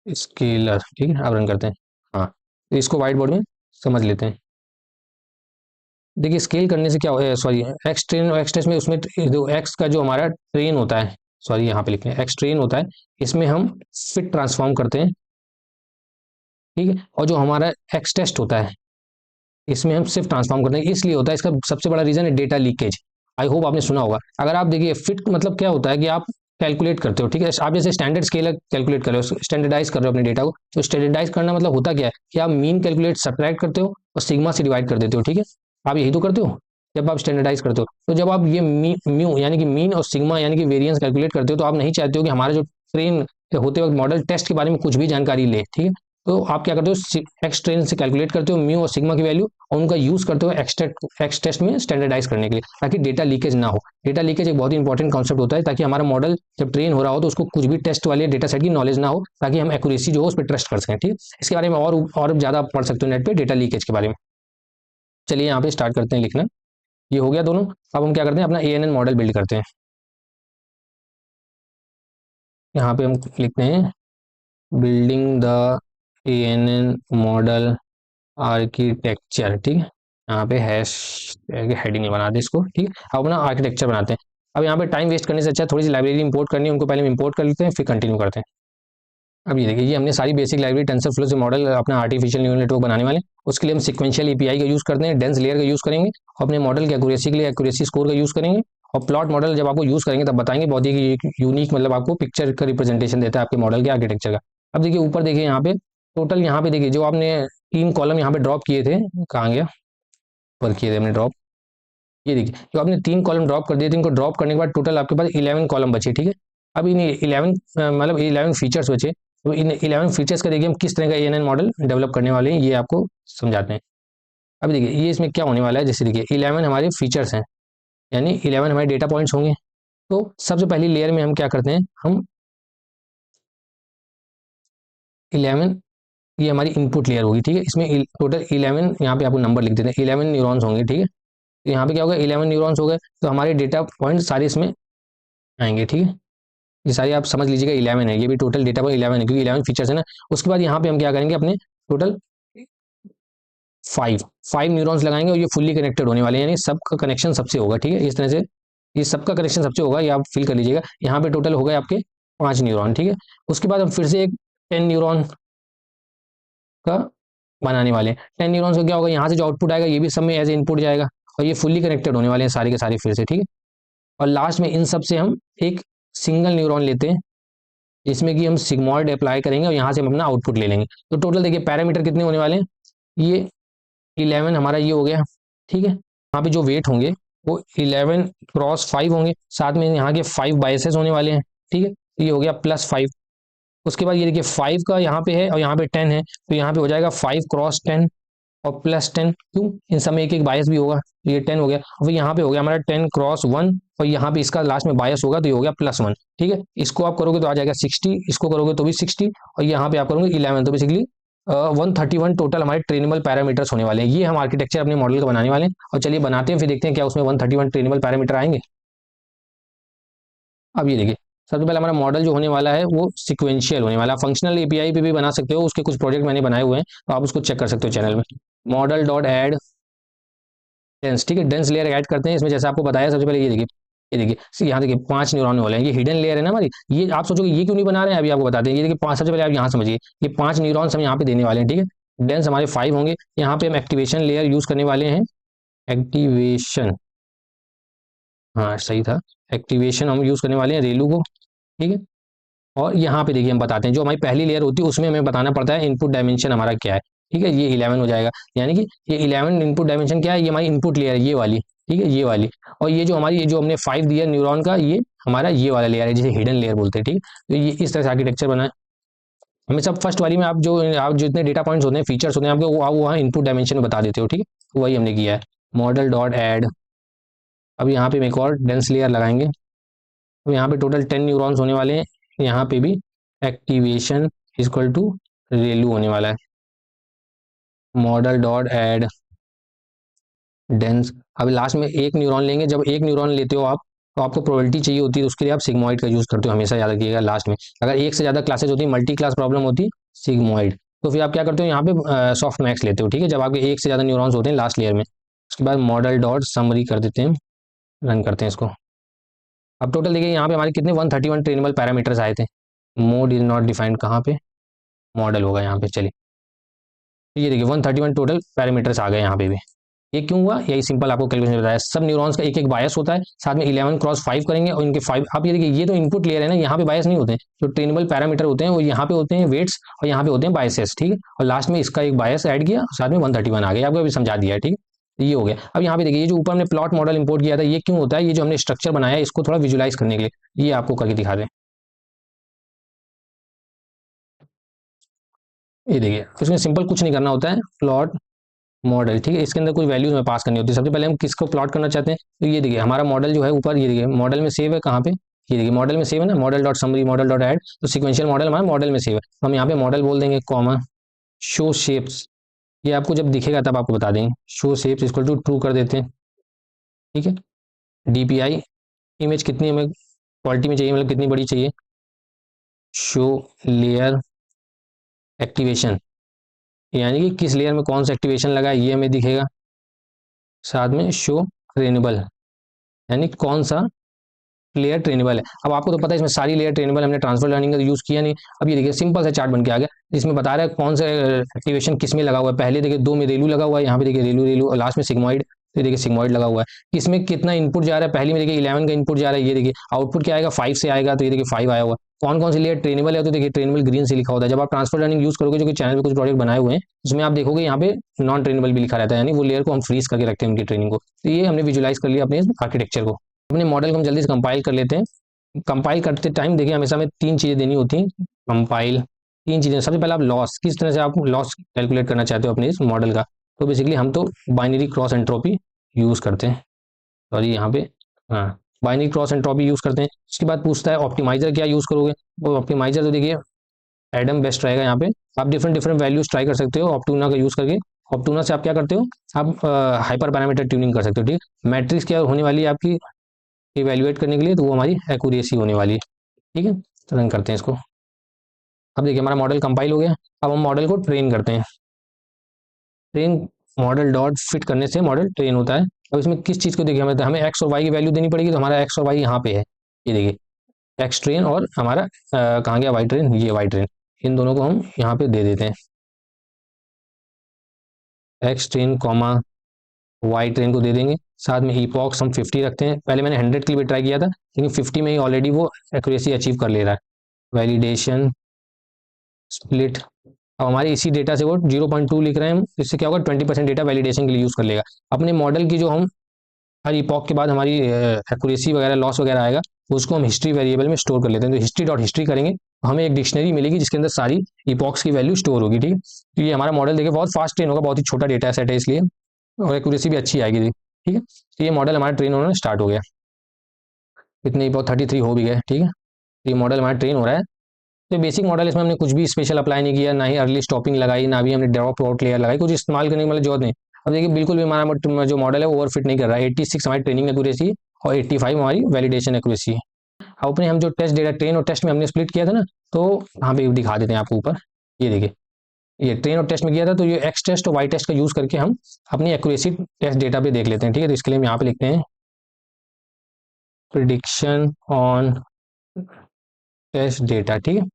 स्केलर, ठीक है। अब रन करते हैं, हाँ, तो इसको व्हाइट बोर्ड में समझ लेते हैं। देखिए स्केल करने से क्या हो, सॉरी एक्स ट्रेन और एक्स टेस्ट में, उसमें जो एक्स का जो हमारा ट्रेन होता है, सॉरी यहाँ पे लिखे एक्स ट्रेन होता है, इसमें हम फिट ट्रांसफॉर्म करते हैं, ठीक है। और जो हमारा एक्स टेस्ट होता है, इसमें हम सिर्फ ट्रांसफॉर्म करते हैं, इसलिए होता है, इसका सबसे बड़ा रीजन है डेटा लीकेज। आई होप आपने सुना होगा। अगर आप देखिए फिट मतलब क्या होता है कि आप कैलकुलेट करते हो, ठीक है, आप जैसे स्टैंडर्ड स्केल कैलकुलेट कर रहे हो, स्टैंडर्डाइज कर रहे हो अपने डेटा को, तो स्टैंडर्डाइज करना मतलब होता क्या है कि आप मीन कैलकुलेट सब्ट्रैक्ट करते हो और सिग्मा से डिवाइड कर देते हो, ठीक है, आप यही तो करते हो जब आप स्टैंडर्डाइज करते हो। तो जब आप ये म्यू यानी कि मीन और सिग्मा यानी कि वेरिएंस कैलकुलेट करते हो, तो आप नहीं चाहते हो कि हमारा जो ट्रेन होते वक्त मॉडल टेस्ट के बारे में कुछ भी जानकारी ले, ठीक है, तो आप क्या करते हो, एक्स ट्रेन से कैलकुलेट करते हो म्यू और सिग्मा की वैल्यू, और उनका यूज करते हो एक्स टेस्ट में स्टैंडर्डाइज करने के लिए, ताकि डेटा लीकेज ना हो। डेटा लीकेज एक बहुत ही इंपॉर्टेंट कॉन्सेप्ट होता है, ताकि हमारा मॉडल जब ट्रेन हो रहा हो तो उसको कुछ भी टेस्ट वाले डेटा सेट की नॉलेज ना हो, ताकि हम एक्यूरेसी जो हो उस पर ट्रस्ट कर सकें, ठीक है। इसके बारे में और ज्यादा पढ़ सकते हो नेट पे डेटा लीकेज के बारे में। चलिए यहाँ पे स्टार्ट करते हैं लिखना। ये हो गया दोनों। अब हम क्या करते हैं, अपना ANN मॉडल बिल्ड करते हैं। यहाँ पे हम लिखते हैं building the ANN model architecture, ठीक है, यहाँ पे हैश हेडिंग बना दे इसको, ठीक है। अब अपना आर्किटेक्चर बनाते हैं। अब यहाँ पे टाइम वेस्ट करने से अच्छा थोड़ी सी लाइब्रेरी इंपोर्ट करनी है, उनको पहले हम इंपोर्ट कर लेते हैं, फिर कंटिन्यू करते हैं। अब ये देखिए, ये हमने सारी बेसिक लाइब्रेरी टेंसरफ्लो से मॉडल अपना आर्टिफिशियल न्यूरल नेटवर्क बनाने वाले। उसके लिए हम सिक्वेंशियल एपीआई का यूज करते हैं, डेंस लेयर का यूज करेंगे, और अपने मॉडल की एक्यूरेसी के लिए एक्यूरेसी स्कोर का यूज करेंगे। और प्लॉट मॉडल जब आपको यूज करेंगे तब बताएंगे, बहुत ही यूनिक मतलब आपको पिक्चर का रिप्रेजेंटेशन देता है आपके मॉडल के आर्किटेक्चर का। अब देखिए ऊपर देखिए यहाँ पे टोटल, यहाँ पे देखिए जो आपने 3 कॉलम यहाँ पे ड्रॉप किए थे, कहाँ गया, पर किए थे हमने ड्रॉप, ये देखिए जो आपने 3 कॉलम ड्रॉप कर दिए थे, इनको ड्रॉप करने के बाद टोटल आपके पास 11 कॉलम बचे, ठीक है। अब इन 11 मतलब 11 फीचर्स बचे, तो इन 11 फीचर्स का देखिए हम किस तरह का ANN मॉडल डेवलप करने वाले हैं, ये आपको समझाते हैं। अब देखिए ये इसमें क्या होने वाला है, जैसे देखिए 11 हमारे फीचर्स हैं, यानी 11 हमारे डेटा पॉइंट्स होंगे। तो सबसे पहली लेयर में हम क्या करते हैं, हम 11, ये हमारी इनपुट लेयर होगी, ठीक है, इसमें टोटल 11, यहाँ पे आपको नंबर लिख देते हैं, 11 न्यूरॉन्स होंगे, ठीक है। तो यहाँ पे क्या होगा, 11 न्यूरॉन्स हो गए, तो हमारे डेटा पॉइंट सारे इसमें आएंगे, ठीक है। ये सारी आप समझ लीजिएगा 11 है, ये भी टोटल डेटा पर 11 है, क्योंकि 11 फीचर्स है ना। उसके बाद यहाँ पे हम क्या करेंगे, अपने टोटल 5 न्यूरॉन्स लगाएंगे, और ये फुल्ली कनेक्टेड होने वाले हैं, यानी सबका कनेक्शन सबसे होगा, ठीक है, इस तरह से ये सबका कनेक्शन सबसे होगा, ये आप फील कर लीजिएगा। यहाँ पे टोटल हो गए आपके 5 न्यूरॉन, ठीक है। उसके बाद हम फिर से एक 10 न्यूरॉन का बनाने वाले हैं। 10 न्यूरॉन्स का क्या होगा, यहाँ से जो आउटपुट आएगा ये भी सब में एज ए इनपुट जाएगा, और ये फुल्ली कनेक्टेड होने वाले हैं सारे के सारे फिर से, ठीक है। और लास्ट में इन सब से हम एक सिंगल न्यूरॉन लेते हैं, जिसमें कि हम सिग्मॉइड अप्लाई करेंगे, और यहाँ से हम अपना आउटपुट ले लेंगे। तो टोटल देखिए पैरामीटर कितने होने वाले हैं, ये 11 हमारा ये हो गया, ठीक है। यहाँ पे जो वेट होंगे वो 11 × 5 होंगे, साथ में यहाँ के 5 बायसेस होने वाले हैं, ठीक है, ये हो गया +5। उसके बाद ये देखिए 5 का यहाँ पे है और यहाँ पे 10 है, तो यहाँ पे हो जाएगा 5 × 10 और +10, क्यों, इन सब में एक एक बायस भी होगा, तो ये 10 हो गया। और यहाँ पे हो गया हमारा 10 × 1, और यहाँ पे इसका लास्ट में बायस होगा, तो ये हो गया +1, ठीक है। इसको आप करोगे तो आ जाएगा 60, इसको करोगे तो भी 60, और यहाँ पे आप करोगे 11, तो बेसिकली 131 टोटल हमारे ट्रेनेबल पैरामीटर्स होने वाले हैं। ये हम आर्किटेक्चर अपने मॉडल का बनाने वाले हैं, और चलिए बनाते हैं, फिर देखते हैं क्या उसमें 131 ट्रेनेबल पैरामीटर आएंगे। अब ये देखिए, सबसे पहले हमारा मॉडल जो होने वाला है वो सिक्वेंशियल होने वाला है। फंक्शनल एपीआई पे भी बना सकते हो, उसके कुछ प्रोजेक्ट मैंने बनाए हुए हैं, तो आप उसको चेक कर सकते हो चैनल में। मॉडल डॉट एड डेंस, ठीक है, डेंस लेयर ऐड करते हैं इसमें, जैसे आपको बताया सबसे पहले ये देखिए यहाँ देखिए 5 न्यूरॉन वाले हैं, ये हिडन लेयर है ना हमारी। ये आप सोचोगे ये क्यों नहीं बना रहे हैं, अभी आपको बताते हैं। ये देखिए 5, सबसे पहले आप यहाँ समझिए, ये 5 न्यूरॉन्स हम यहाँ पे देने वाले हैं, ठीक है। डेंस हमारे 5 होंगे, यहाँ पे हम एक्टिवेशन लेयर यूज करने वाले हैं, एक्टिवेशन, हाँ सही था, एक्टिवेशन हम यूज करने वाले हैं रेलू को, ठीक है। और यहाँ पे देखिए हम बताते हैं, जो हमारी पहली लेयर होती है उसमें हमें बताना पड़ता है इनपुट डायमेंशन हमारा क्या है, ठीक है, ये 11 हो जाएगा, यानी कि ये 11 इनपुट डायमेंशन क्या है, ये हमारी इनपुट लेयर है, ये वाली, ठीक है, ये वाली। और ये जो हमारी, ये जो हमने 5 दिया न्यूरॉन का, ये हमारा ये वाला लेयर है, जिसे हिडन लेयर बोलते हैं, ठीक है। तो ये इस तरह से आर्किटेक्चर बना है। हमें सब फर्स्ट वाली में आप जितने डेटा पॉइंट्स होते हैं, फीचर्स होते हैं आपके, वो आप वहाँ इनपुट डायमेंशन में बता देते हो, ठीक है, तो वही हमने किया है। मॉडल डॉट एड, अब यहाँ पे हम एक और डेंस लेयर लगाएंगे, तो यहाँ पे टोटल 10 न्यूरॉन्स होने वाले हैं, यहाँ पे भी एक्टिवेशन इक्वल टू रेलू होने वाला है। मॉडल डॉट एड डेंस, अब लास्ट में एक न्यूरॉन लेंगे, जब एक न्यूरॉन लेते हो आप, तो आपको प्रोबेबिलिटी चाहिए होती है, उसके लिए आप सिग्मॉइड का यूज करते हो, हमेशा याद रखिएगा। लास्ट में अगर एक से ज़्यादा क्लासेज होती है, मल्टी क्लास प्रॉब्लम होती, सिग्मॉइड, तो फिर आप क्या करते हो, यहाँ पे सॉफ्ट मैक्स लेते हो, ठीक है, जब आपके एक से ज़्यादा न्यूरॉन्स होते हैं लास्ट लेयर में। उसके बाद मॉडल डॉट समरी कर देते हैं, रन करते हैं इसको। अब टोटल देखिए यहाँ पे हमारे कितने 131 ट्रेनेबल पैरामीटर्स आए थे। मोड इज नॉट डिफाइंड, कहाँ पे, मॉडल होगा यहाँ पे, चलिए ये देखिए 131 टोटल पैरामीटर्स आ गए यहाँ पे भी। ये क्यों हुआ, यही सिंपल आपको कैलकुलेशन बताया। सब न्यूरॉन्स का एक एक बायस होता है, साथ में 11 क्रॉस 5 करेंगे और इनके 5, आप ये देखिए ये तो इनपुट लेयर है ना, यहाँ पे बायस नहीं होते हैं। जो ट्रेनेबल पैरामीटर होते हैं वो यहाँ पे होते हैं वेट्स, और यहाँ पे होते हैं बायसेस, ठीक है। और लास्ट में इसका एक बायस ऐड किया, साथ में 131 आ गया, आपको अभी समझा दिया है, ठीक है। ये हो गया। अब यहाँ पे देखिए ये जो ऊपर हमने प्लॉट मॉडल इंपोर्ट किया था, ये क्यों होता है, ये जो हमने स्ट्रक्चर बनाया है इसको थोड़ा विजुलाइज करने के लिए, ये आपको करके दिखा दें। ये देखिए इसमें सिंपल कुछ नहीं करना होता है, प्लॉट मॉडल, ठीक है। इसके अंदर कोई वैल्यूज में पास करनी होती है। सबसे पहले हम किसको प्लॉट करना चाहते हैं, तो ये देखिए हमारा मॉडल जो है ऊपर, ये देखिए मॉडल में सेव है कहाँ पे, ये देखिए मॉडल में सेव है ना, model dot summary model dot add, तो सिक्वेंशियल मॉडल हमारा मॉडल में सेव है। तो हम यहाँ पे मॉडल बोल देंगे कॉमा शो शेप्स, ये आपको जब दिखेगा तब आपको बता देंगे। Show shapes equal to true कर देते हैं, ठीक है। डीपीआई इमेज कितनी हमें क्वालिटी में चाहिए, मतलब कितनी बड़ी चाहिए। शो लेयर एक्टिवेशन, यानी कि किस लेयर में कौन सा एक्टिवेशन लगा है ये हमें दिखेगा। साथ में शो ट्रेनेबल, यानी कौन सा लेयर ट्रेनेबल है। अब आपको तो पता है इसमें सारी लेयर ट्रेनेबल, हमने ट्रांसफर लर्निंग का यूज किया नहीं। अब ये देखिए सिंपल सा चार्ट बन के आ गया, इसमें बता रहा है कौन सा एक्टिवेशन किस में लगा हुआ है। पहले देखिए 2 में रेलू लगा हुआ है, यहाँ पे देखिए रेलू रेलू, और लास्ट में सिग्मॉइड, तो देखिए सिग्मॉइड लगा हुआ है। इसमें कितना इनपुट जा रहा है, पहले में देखिए 11 का इनपुट जा रहा है, ये देखिए आउटपुट क्या आएगा 5 से आएगा, तो ये देखिए 5 आया हुआ है। कौन कौन सी लेयर ट्रेनेबल है, तो देखिए ट्रेनेबल ग्रीन से लिखा होता है। जब आप ट्रांसफर लर्निंग यूज करोगे, जो कि चैनल पे कुछ प्रोजेक्ट बनाए हुए हैं उसमें आप देखोगे यहाँ पे नॉन ट्रेनेबल भी लिखा रहता है, यानी वो लेयर को हम फ्रीज करके रखते हैं उनकी ट्रेनिंग को। तो ये हमने विजुलाइज कर लिया अपने आर्किटेक्चर को। अपने मॉडल को हम जल्दी से कंपाइल कर लेते हैं। कंपाइल करते टाइम देखिए हमेशा हमें 3 चीज़ें देनी होती हैं। कंपाइल 3 चीज़ें, सबसे पहले आप लॉस, किस तरह से आप लॉस कैलकुलेट करना चाहते हो अपने इस मॉडल का, तो बेसिकली हम तो बाइनरी क्रॉस एंट्रोपी यूज़ करते हैं। सॉरी यहाँ पे, हाँ बाइनरी क्रॉस एंट्रोपी यूज़ करते हैं। उसके बाद पूछता है ऑप्टिमाइजर क्या यूज़ करोगे, वो ऑप्टिमाइजर तो देखिए एडम बेस्ट रहेगा। यहाँ पे आप डिफरेंट डिफरेंट वैल्यूज ट्राई कर सकते हो ऑप्टूना का यूज़ करके। ऑप्टूना से आप क्या करते हो, आप हाइपर पैरामीटर ट्यूनिंग कर सकते हो, ठीक है। मैट्रिक्स क्या होने वाली है आपकी इवेल्युएट करने के लिए, तो वो हमारी एक्यूरेसी होने वाली है, ठीक है। तो रन करते हैं इसको। अब देखिए हमारा मॉडल कंपाइल हो गया। अब हम मॉडल को ट्रेन करते हैं। ट्रेन मॉडल डॉट फिट करने से मॉडल ट्रेन होता है। अब इसमें किस चीज़ को देखिए, हमें एक्स और वाई की वैल्यू देनी पड़ेगी, तो हमारा एक्स और वाई यहाँ पे है, ये देखिए एक्स ट्रेन, और हमारा कहाँ गया वाई ट्रेन, ये वाई ट्रेन। इन दोनों को हम यहाँ पे दे देते हैं, X train comma Y train को दे देंगे। साथ में ईपॉक्स हम 50 रखते हैं। पहले मैंने 100 के लिए भी ट्राई किया था, लेकिन 50 में ही ऑलरेडी वो एक्यूरेसी अचीव कर ले रहा है। वैलिडेशन स्प्लिट, अब हमारे इसी डेटा से वो 0.2 लिख रहे हैं हम, इससे क्या होगा 20% डेटा वैलिडेशन के लिए यूज़ कर लेगा। अपने मॉडल की जो हम हर इपॉक के बाद हमारी एक्यूरेसी वगैरह लॉस वगैरह आएगा, उसको हम हिस्ट्री वेरिएबल में स्टोर कर लेते हैं। तो हिस्ट्री डॉट हिस्ट्री करेंगे, हमें एक डिक्शनरी मिलेगी जिसके अंदर सारी इपॉक्स की वैल्यू स्टोर होगी, ठीक है। तो ये हमारा मॉडल देखिए बहुत फास्ट ट्रेन होगा, बहुत ही छोटा डेटा सेट है इसलिए, और एक्यूरेसी भी अच्छी आएगी, ठीक है। तो ये मॉडल हमारा ट्रेन होना स्टार्ट हो गया। इतने इपॉक 33 हो भी गए, ठीक है। तो ये मॉडल हमारा ट्रेन हो रहा है। तो बेसिक मॉडल, इसमें हमने कुछ भी स्पेशल अप्लाई नहीं किया, ना ही अर्ली स्टॉपिंग लगाई, ना भी हमने ड्रॉप आउट लेयर लगाई, कुछ इस्तेमाल करने की मतलब जरूरत नहीं। अब देखिए बिल्कुल भी हमारा जो मॉडल है वो ओवरफिट नहीं कर रहा है। 86 हमारी ट्रेनिंग एक्यूरेसी और 85 हमारी वैलिडेशन एक्यूरेसी है। अब अपने हम जो टेस्ट डेटा ट्रेन और टेस्ट में हमने स्प्लिट किया था ना, तो यहाँ पे दिखा देते हैं आपको ऊपर, ये देखिए ये ट्रेन और टेस्ट में किया था, तो ये एक्स टेस्ट और वाई टेस्ट का यूज करके हम अपनी एक्यूरेसी टेस्ट डेटा पे देख लेते हैं, ठीक है। तो इसके लिए हम यहाँ पे लिखते हैं प्रिडिक्शन ऑन टेस्ट डेटा, ठीक है।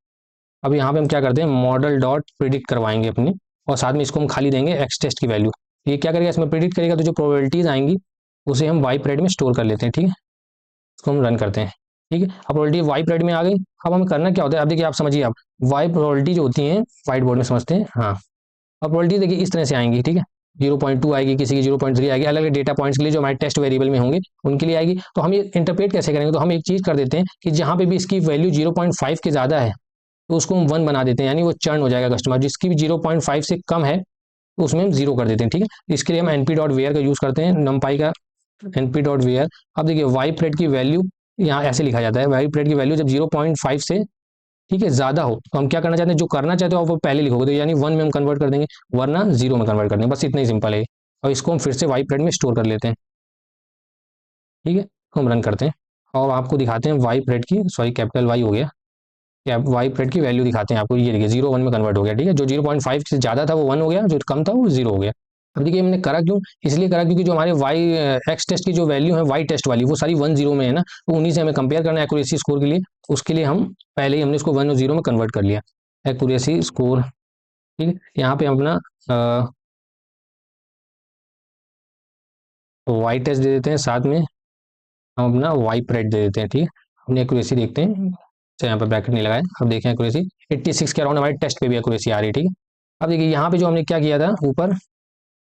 अब यहाँ पे हम क्या करते हैं, मॉडल डॉट प्रिडिक्ट करवाएंगे अपनी, और साथ में इसको हम खाली देंगे एक्स टेस्ट की वैल्यू। ये क्या करेगा, इसमें प्रिडिक्ट करेगा, तो जो प्रोबेबिलिटीज आएंगी उसे हम वाई प्रेड में स्टोर कर लेते हैं, ठीक है। इसको हम रन करते हैं, ठीक है। अब प्रोबेबिलिटी वाई प्रेड में आ गई। अब हमें करना क्या होता है, अब देखिए आप समझिए, आप वाई प्रोबेबिलिटी जो होती है व्हाइट बोर्ड में समझते हैं, हाँ। अब प्रोबेबिलिटी देखिए इस तरह से आएंगी, ठीक है। 0.2 आएगी, किसी की 0.3 आएगी, अलग अलग डेटा पॉइंट्स के लिए जो हमारे टेस्ट वेरिएबल में होंगे उनके लिए आएगी। तो हम ये इंटरप्रेट कैसे करेंगे, तो हम एक चीज़ कर देते हैं कि जहाँ पे भी इसकी वैल्यू 0.5 के ज़्यादा है, तो उसको हम 1 बना देते हैं, यानी वो चर्न हो जाएगा कस्टमर। जिसकी भी 0.5 से कम है तो उसमें हम 0 कर देते हैं, ठीक है। इसके लिए हम np डॉट वेयर का यूज़ करते हैं, numpy का np डॉट वेयर। अब देखिए वाई प्रेड की वैल्यू यहाँ ऐसे लिखा जाता है, वाई प्रेड की वैल्यू जब 0.5 से, ठीक है, ज़्यादा हो, तो हम क्या करना चाहते हैं, जो करना चाहते हो आप वो पहले लिखोगे, तो यानी 1 में हम कन्वर्ट कर देंगे, वरना 0 में कन्वर्ट कर देंगे, बस इतना ही सिंपल है। और इसको हम फिर से वाई प्रेड में स्टोर कर लेते हैं, ठीक है। तो हम रन करते हैं और आपको दिखाते हैं वाई प्रेड की, सॉरी कैपिटल वाई हो गया, या वाई प्रेड की वैल्यू दिखाते हैं आपको। ये देखिए 0 1 में कन्वर्ट हो गया, ठीक है। जो 0.5 से ज़्यादा था वो 1 हो गया, जो कम था वो 0 हो गया। अब देखिए हमने करा क्यों, इसलिए करा क्योंकि जो हमारे वाई एक्स टेस्ट की जो वैल्यू है वाई टेस्ट वाली, वो सारी 1 0 में है ना, तो उन्हीं से हमें कंपेयर करना है एक्यूरेसी स्कोर के लिए। उसके लिए हम पहले ही हमने इसको 1 और 0 में कन्वर्ट कर लिया। एक्यूरेसी स्कोर ठीक है, यहाँ पे हम अपना वाई टेस्ट दे देते हैं, साथ में हम अपना वाई प्रेड दे देते हैं। ठीक है, अपनी एक्यूरेसी देखते हैं। अच्छा, यहाँ पर ब्रैकेट नहीं लगाया, अब देखें एक्यूरेसी 86 के अराउंड हमारे टेस्ट पे भी एक्यूरेसी आ रही है। ठीक है, अब देखिए यहाँ पे जो हमने क्या किया था ऊपर,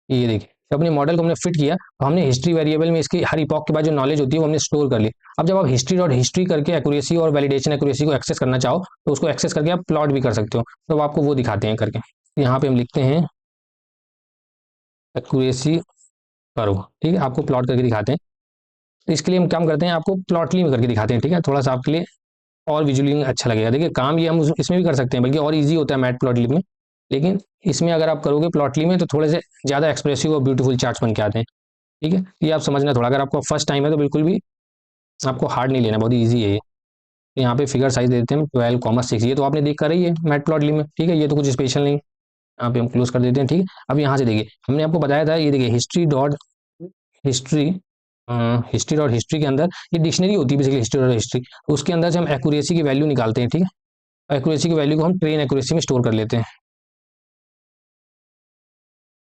ये देखिए जब अपने मॉडल को हमने फिट किया तो हमने हिस्ट्री वेरिएबल में इसकी हर इपॉक के बाद जो नॉलेज होती है वो हमने स्टोर कर ली। अब जब आप हिस्ट्री डॉट हिस्ट्री करके एक्यूरेसी और वैलिडेशन एक्यूरेसी को एक्सेस करना चाहो तो उसको एक्सेस करके आप प्लॉट भी कर सकते हो, तो आपको वो दिखाते हैं करके। यहाँ पे हम लिखते हैं एक्यूरेसी करो। ठीक है, आपको प्लॉट करके दिखाते हैं। तो इसके लिए हम काम करते हैं, आपको प्लॉटली में करके दिखाते हैं। ठीक है, थोड़ा सा आपके लिए और विजुअली अच्छा लगेगा। देखिए काम ये हम इसमें भी कर सकते हैं, बल्कि और इजी होता है मैट प्लॉटली में, लेकिन इसमें अगर आप करोगे प्लॉटली में तो थोड़े से ज़्यादा एक्सप्रेसिव और ब्यूटीफुल चार्ट्स बन के आते हैं। ठीक है, ये आप समझना थोड़ा, अगर आपको फर्स्ट टाइम है तो बिल्कुल भी आपको हार्ड नहीं लेना, बहुत ईजी है ये। तो यहाँ पे फिगर साइज दे देते हैं 12,6, ये तो आपने देख कर रही है मैट प्लॉटली में। ठीक है, ये तो कुछ स्पेशल नहीं, यहाँ पे हम क्लोज कर देते हैं। ठीक है, अब यहाँ से देखिए हमने आपको बताया था, ये देखिए हिस्ट्री हिस्ट्री डॉट हिस्ट्री के अंदर ये डिक्शनरी होती है बेसिकली, हिस्ट्री डॉट हिस्ट्री। उसके अंदर से हम एक्यूरेसी की वैल्यू निकालते हैं। ठीक है, एक्यूरेसी की वैल्यू को हम ट्रेन एक्यूरेसी में स्टोर कर लेते हैं।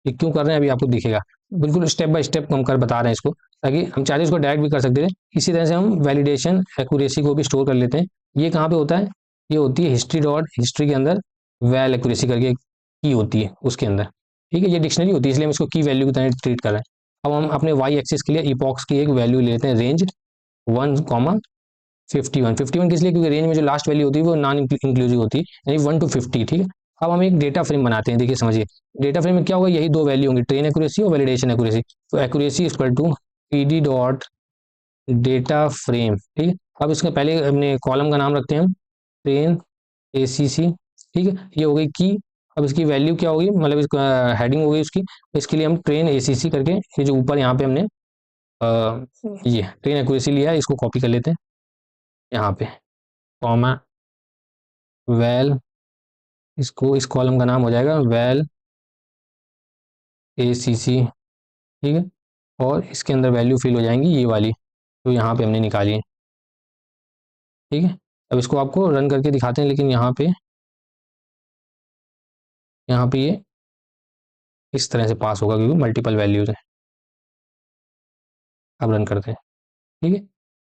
ये क्यों कर रहे हैं अभी आपको दिखेगा, बिल्कुल स्टेप बाय स्टेप हम कर बता रहे हैं इसको, ताकि हम चाहे इसको डायरेक्ट भी कर सकते थे। इसी तरह से हम वैलिडेशन एक्यूरेसी को भी स्टोर कर लेते हैं। ये कहाँ पे होता है, ये होती है हिस्ट्री डॉट हिस्ट्री के अंदर, वैल एक्यूरेसी करके की होती है उसके अंदर। ठीक है, ये डिक्शनरी होती है इसलिए हम इसको की वैल्यू की तरह ट्रीट कर रहे हैं। अब हम अपने वाई एक्सिस के लिए इपॉक्स की एक वैल्यू लेते हैं, रेंज 1,51 किस लिए, क्योंकि रेंज में जो लास्ट वैल्यू होती है वो नॉन इंक्लूसिव होती है, यानी 1 to 50। ठीक है, अब हम एक डेटा फ्रेम बनाते हैं। देखिए समझिए, डेटा फ्रेम में क्या होगा, यही दो वैल्यू होंगी, ट्रेन एक्यूरेसी और वैलिडेशन एक्यूरेसी। तो accuracy equal to P D dot data frame. ठीक है, अब इसके पहले अपने कॉलम का नाम रखते हैं हम ट्रेन ए सी सी। ठीक है, ये हो गई की। अब इसकी वैल्यू क्या होगी, मतलब इसका हेडिंग होगी उसकी, इसके लिए हम ट्रेन ए सी सी करके ये जो ऊपर यहाँ पे हमने ये ट्रेन एक्यूरेसी लिया है, इसको कॉपी कर लेते हैं यहाँ पे, कॉमा वैल, इसको इस कॉलम का नाम हो जाएगा वैल ए सी सी। ठीक है, और इसके अंदर वैल्यू फिल हो जाएंगी ये वाली जो यहाँ पे हमने निकाली है। ठीक है, अब इसको आपको रन करके दिखाते हैं, लेकिन यहाँ पे ये इस तरह से पास होगा क्योंकि मल्टीपल वैल्यूज है। अब रन करते हैं। ठीक है,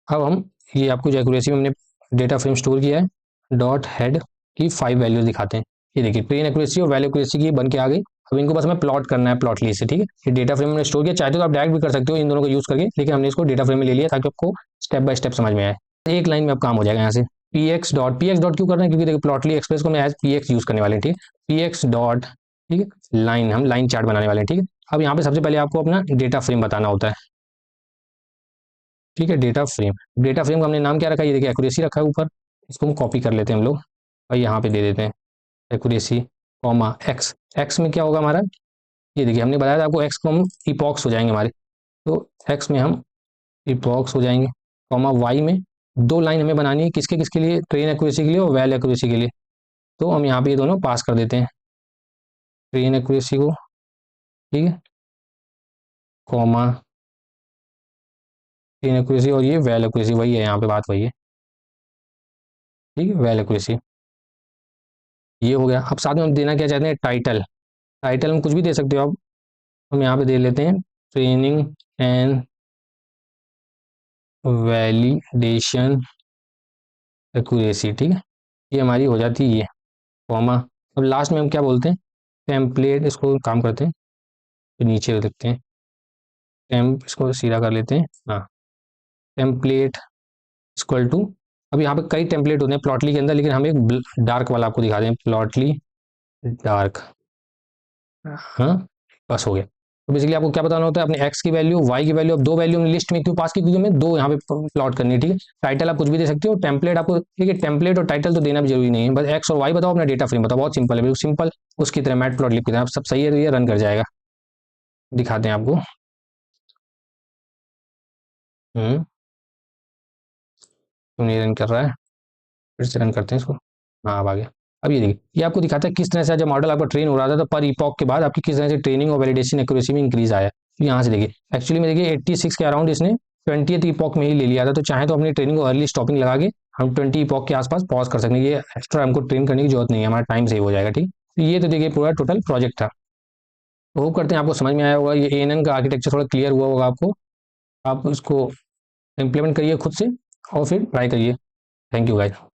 अब हम ये आपको जो एक्यूरेसी में हमने डेटा फ्रेम स्टोर किया है, डॉट हेड की 5 वैल्यूज दिखाते हैं। ये देखिए ट्रेन एक्यूरेसी और वैल्यू एक्यूरेसी की बन के आ गई। अब इनको बस हमें प्लॉट करना है प्लॉटली से। ठीक है, ये डेटा फ्रेम में स्टोर किया, चाहते तो आप डायरेक्ट भी कर सकते हो इन दोनों को यूज करके, लेकिन हमने इसको डेटा फ्रेम में ले लिया ताकि आपको स्टेप बाय स्टेप समझ में आए। एक लाइन में अब काम हो जाएगा यहाँ से। पी एक्स डॉट क्यों कर रहे हैं, क्योंकि देखिए प्लॉटली एक्सप्रेस को हम एज पी एक्स यूज करने वाले हैं। ठीक है, पी एक्स डॉट, ठीक है, लाइन, हम लाइन चार्ट बनाने वाले हैं। ठीक है, अब यहाँ पे सबसे पहले आपको अपना डेटा फ्रेम बताना होता है। ठीक है, डेटा फ्रेम का हमने नाम क्या रखा है, ये देखिए एक्यूरेसी रखा है ऊपर, इसको हम कॉपी कर लेते हैं हम लोग और यहाँ पे दे देते हैं एक्यूरेसी, कॉमा एक्स। एक्स में क्या होगा हमारा, ये देखिए हमने बताया था आपको, एक्स को हम इपॉक्स हो जाएंगे हमारे, तो एक्स में हम इपॉक्स हो जाएंगे, कॉमा वाई में दो लाइन हमें बनानी है, किसके किसके लिए, ट्रेन एक्यूरेसी के लिए और वैल एक्यूरेसी के लिए। तो हम यहाँ पे ये दोनों पास कर देते हैं, ट्रेन एक्यूरेसी को। ठीक है, कॉमा ट्रेन एक्यूरेसी और ये वैल एक्यूरेसी, वही है यहाँ पे बात वही है। ठीक है, वैल एक्यूरेसी ये हो गया। अब साथ में हम देना क्या चाहते हैं, टाइटल। टाइटल हम कुछ भी दे सकते हो आप, हम यहाँ पे दे लेते हैं ट्रेनिंग एंड वैलिडेशन एक्यूरेसी। ठीक है, ये हमारी हो जाती है ये, कॉमा। अब लास्ट में हम क्या बोलते हैं, टेम्पलेट, इसको काम करते हैं तो नीचे लिखते हैं टेम्प, इसको सीधा कर लेते हैं, हाँ, टेम्पलेट इक्वल टू। अब यहाँ पे कई टेम्पलेट होते हैं प्लॉटली के अंदर, लेकिन हम एक डार्क वाला आपको दिखा दें, प्लॉटली डार्क। हाँ, बस हो गया। तो बेसिकली आपको क्या बताना होता है, अपने एक्स की वैल्यू, वाई की वैल्यू। अब दो वैल्यू हमने लिस्ट में क्यों पास की, क्योंकि हमें दो यहाँ पे प्लॉट करनी है। ठीक है, टाइटल आप कुछ भी दे सकते हो, टेम्पलेट आपको, ठीक है, टेम्पलेट और टाइटल तो देना भी जरूरी नहीं है, बस एक्स और वाई बताओ, अपना डेटा फ्रेम बताओ, बहुत सिंपल है, बिल्कुल सिंपल उसकी तरह मैट प्लॉट लिख के आप सब सही है तो ये रन कर जाएगा। दिखाते हैं आपको। क्यों नहीं रन कर रहा है, फिर से रन करते हैं इसको। हाँ, अब आ गया। अब ये देखिए, ये आपको दिखाता है किस तरह से जब मॉडल आपका ट्रेन हो रहा था तो पर इपॉक के बाद आपकी किस तरह से ट्रेनिंग और वैलिडेशन एक्यूरेसी में इंक्रीज आया। तो यहाँ से देखिए, एक्चुअली में देखिए 86 के अराउंड इसने 20th इपॉक में ही ले लिया था, तो चाहे तो अपनी ट्रेनिंग को अर्ली स्टॉपिंग लगा के हम 20 इपॉक के आसपास पॉज कर सकते हैं। ये एक्स्ट्रा हमको ट्रेन करने की जरूरत नहीं है, हमारा टाइम सेव हो जाएगा। ठीक, तो ये तो देखिए पूरा टोटल प्रोजेक्ट था। तो होप करते हैं आपको समझ में आया होगा, ये ANN का आर्किटेक्चर थोड़ा क्लियर हुआ होगा आपको। आप इसको इम्प्लीमेंट करिए खुद से और फिर ट्राई करिए। Thank you guys.